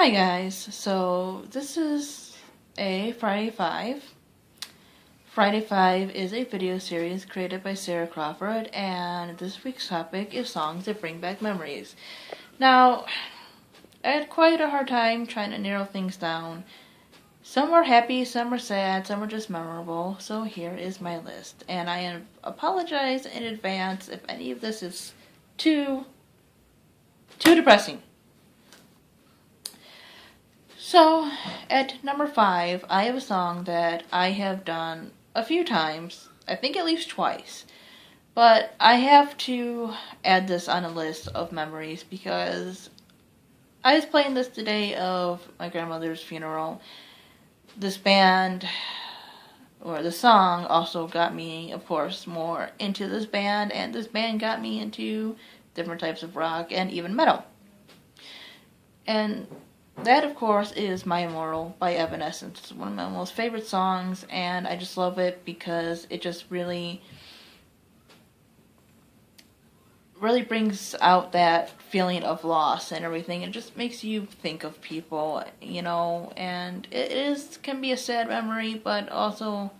Hi guys, so this is a Friday 5. Friday 5 is a video series created by Sarah Crawford, and this week's topic is songs that bring back memories. Now, I had quite a hard time trying to narrow things down. Some are happy, some are sad, some are just memorable, so here is my list. And I apologize in advance if any of this is too depressing. So, at number 5, I have a song that I have done a few times, I think at least twice. But I have to add this on a list of memories because I was playing this the day of my grandmother's funeral. This band, or the song, also got me, of course, more into this band, and this band got me into different types of rock and even metal. And that, of course, is My Immortal by Evanescence. It's one of my most favorite songs, and I just love it because it just really brings out that feeling of loss and everything. It just makes you think of people, and can be a sad memory, but also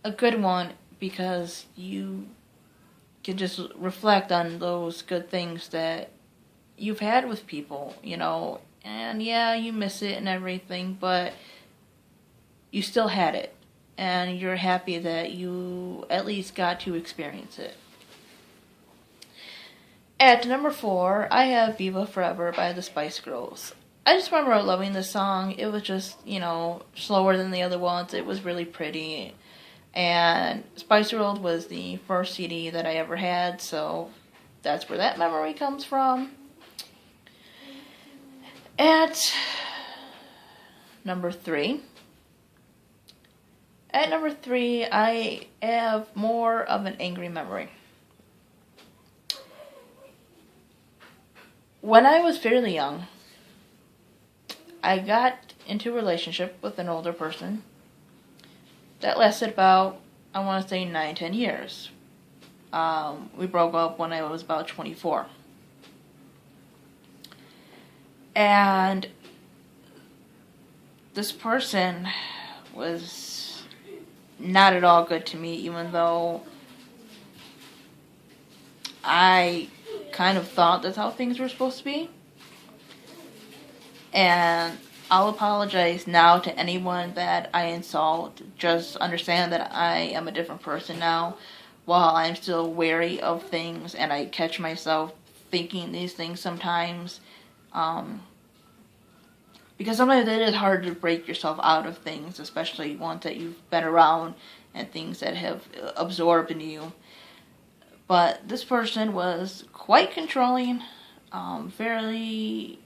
a good one because you can just reflect on those good things that you've had with people, and yeah, you miss it and everything, but you still had it, and you're happy that you at least got to experience it. At number 4, I have Viva Forever by the Spice Girls. I just remember loving this song. It was just, slower than the other ones. It was really pretty. And Spice World was the first CD that I ever had, so that's where that memory comes from. At number 3, I have more of an angry memory. When I was fairly young, I got into a relationship with an older person that lasted about, I want to say, 9-10 years. We broke up when I was about 24. And this person was not at all good to me, even though I kind of thought that's how things were supposed to be. And I'll apologize now to anyone that I insult. Just understand that I am a different person now. While I'm still wary of things, and I catch myself thinking these things sometimes. Because sometimes it is hard to break yourself out of things, especially ones that you've been around and things that have absorbed in you. But this person was quite controlling, fairly,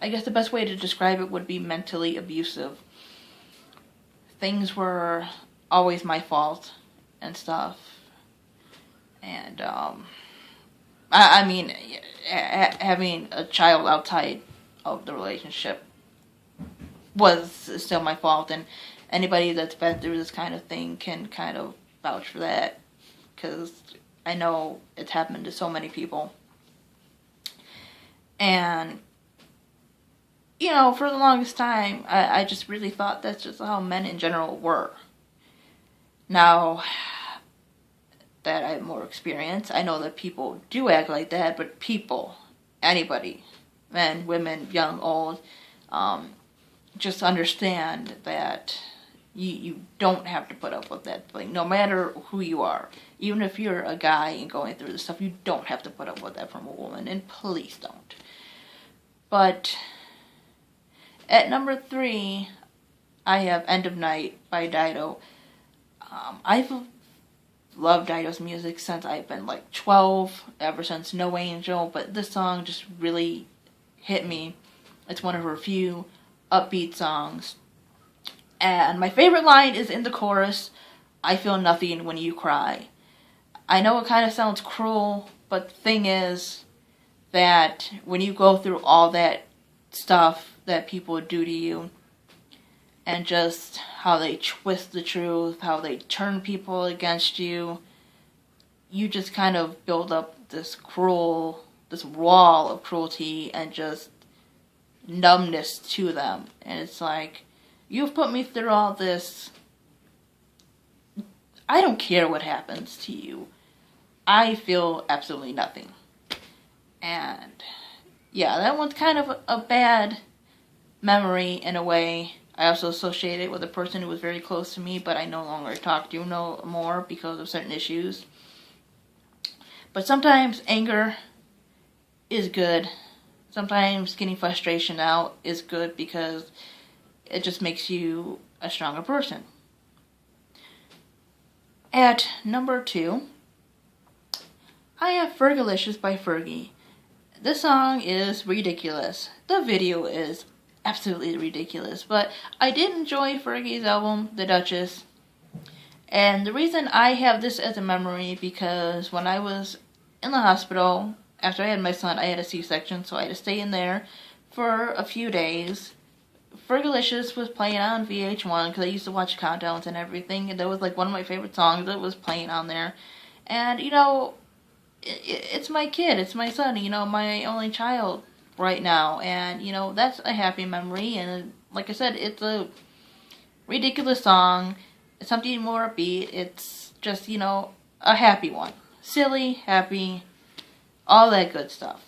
I guess the best way to describe it would be mentally abusive. Things were always my fault and stuff. And, I mean, having a child outside of the relationship was still my fault, and anybody that's been through this kind of thing can kind of vouch for that, because I know it's happened to so many people. And, for the longest time, I just really thought that's just how men in general were. Now that I have more experience, I know that people do act like that, but people, anybody, men, women, young, old, just understand that you don't have to put up with that thing, no matter who you are. Even if you're a guy and going through this stuff, you don't have to put up with that from a woman, and please don't. But at number 3, I have End of Night by Dido. I've loved Dido's music since I've been like 12, ever since No Angel, but this song just really hit me. It's one of her few upbeat songs. And my favorite line is in the chorus, "I feel nothing when you cry." I know it kind of sounds cruel, but the thing is that when you go through all that stuff that people do to you, and just how they twist the truth, how they turn people against you, you just kind of build up this cruel this wall of cruelty and just numbness to them. And it's like, you've put me through all this. I don't care what happens to you. I feel absolutely nothing. And yeah, that one's kind of a bad memory in a way. I also associate it with a person who was very close to me, but I no longer talk to no more because of certain issues. But sometimes anger is good. Sometimes getting frustration out is good because it just makes you a stronger person. At number 2, I have Fergalicious by Fergie. This song is ridiculous. The video is absolutely ridiculous, but I did enjoy Fergie's album, The Duchess. And the reason I have this as a memory, because when I was in the hospital, after I had my son, I had a C-section, so I had to stay in there for a few days. Fergalicious was playing on VH1, because I used to watch countdowns and everything, and that was like one of my favorite songs that was playing on there. And, you know, it's my kid, it's my son, you know, my only child right now, and, you know, that's a happy memory. And like I said, it's a ridiculous song. It's something more upbeat. It's just, you know, a happy one. Silly, happy, all that good stuff.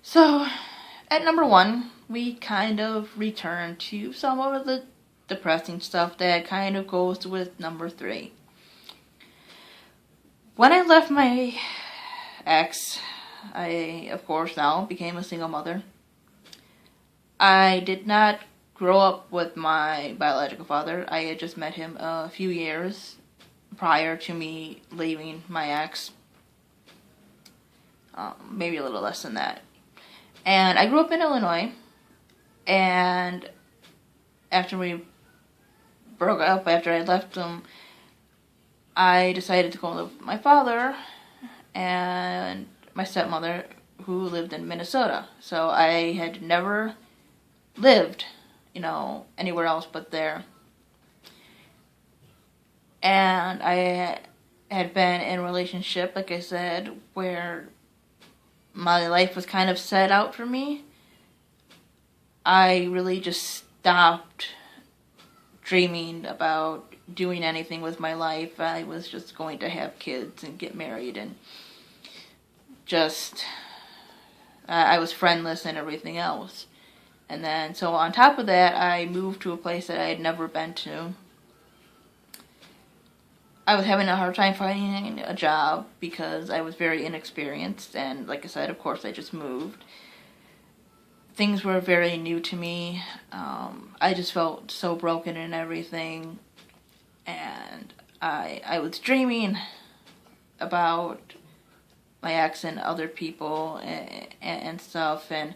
So, at number 1, we kind of return to some of the depressing stuff that kind of goes with number 3. When I left my ex, I, of course, now became a single mother. I did not grow up with my biological father. I had just met him a few years prior to me leaving my ex. Maybe a little less than that. And I grew up in Illinois. And after we broke up, after I left him, I decided to go live with my father and my stepmother, who lived in Minnesota. So I had never lived, you know, anywhere else but there. And I had been in a relationship, like I said, where my life was kind of set out for me. I really just stopped dreaming about doing anything with my life. I was just going to have kids and get married, and just I was friendless and everything else. And then, so on top of that, I moved to a place that I had never been to. I was having a hard time finding a job because I was very inexperienced, and like I said, of course, I just moved. Things were very new to me. I just felt so broken and everything. And I was dreaming about my ex and other people and stuff, and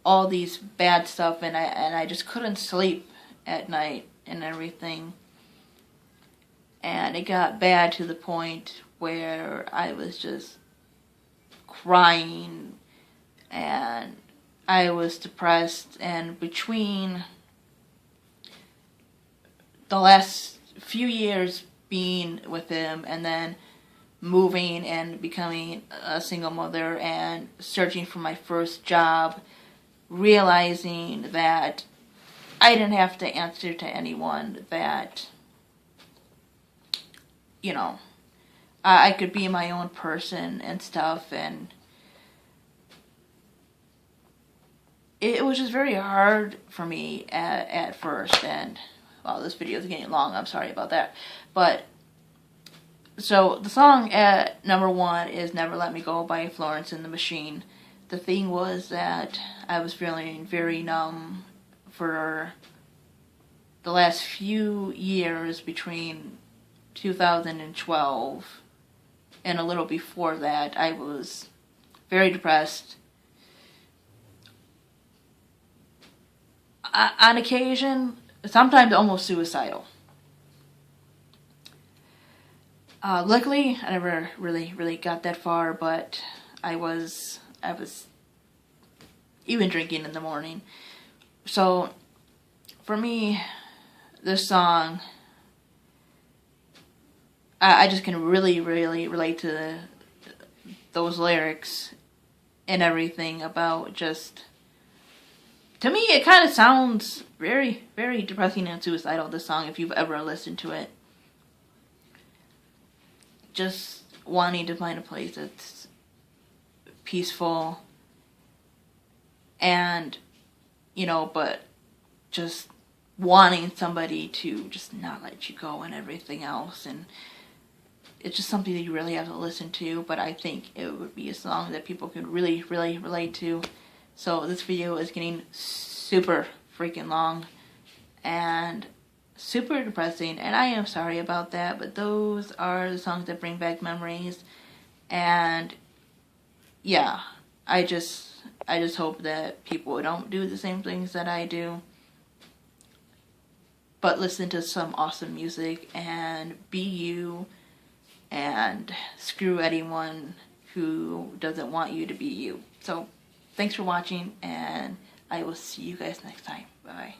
all these bad stuff, and I just couldn't sleep at night and everything. And it got bad to the point where I was just crying, and I was depressed. And between the last few years being with him and then moving and becoming a single mother and searching for my first job, realizing that I didn't have to answer to anyone, that, you know, I could be my own person and stuff, and it was just very hard for me at first. And well, this video is getting long, I'm sorry about that. But so the song at number 1 is Never Let Me Go by Florence and the Machine. The thing was that I was feeling very numb for the last few years between 2012 and a little before that. I was very depressed. On occasion, sometimes almost suicidal. Luckily, I never really got that far, but I was even drinking in the morning. So, for me, this song, I just can really relate to those lyrics and everything about just, to me, it kind of sounds very, very depressing and suicidal, this song, if you've ever listened to it. Just wanting to find a place that's peaceful and, you know, but just wanting somebody to just not let you go and everything else. And it's just something that you really have to listen to, but I think it would be a song that people could really, really relate to. So this video is getting super freaking long and super depressing, and I am sorry about that, but those are the songs that bring back memories. And yeah, I just hope that people don't do the same things that I do, but listen to some awesome music and be you, and screw anyone who doesn't want you to be you. So thanks for watching, and I will see you guys next time. Bye.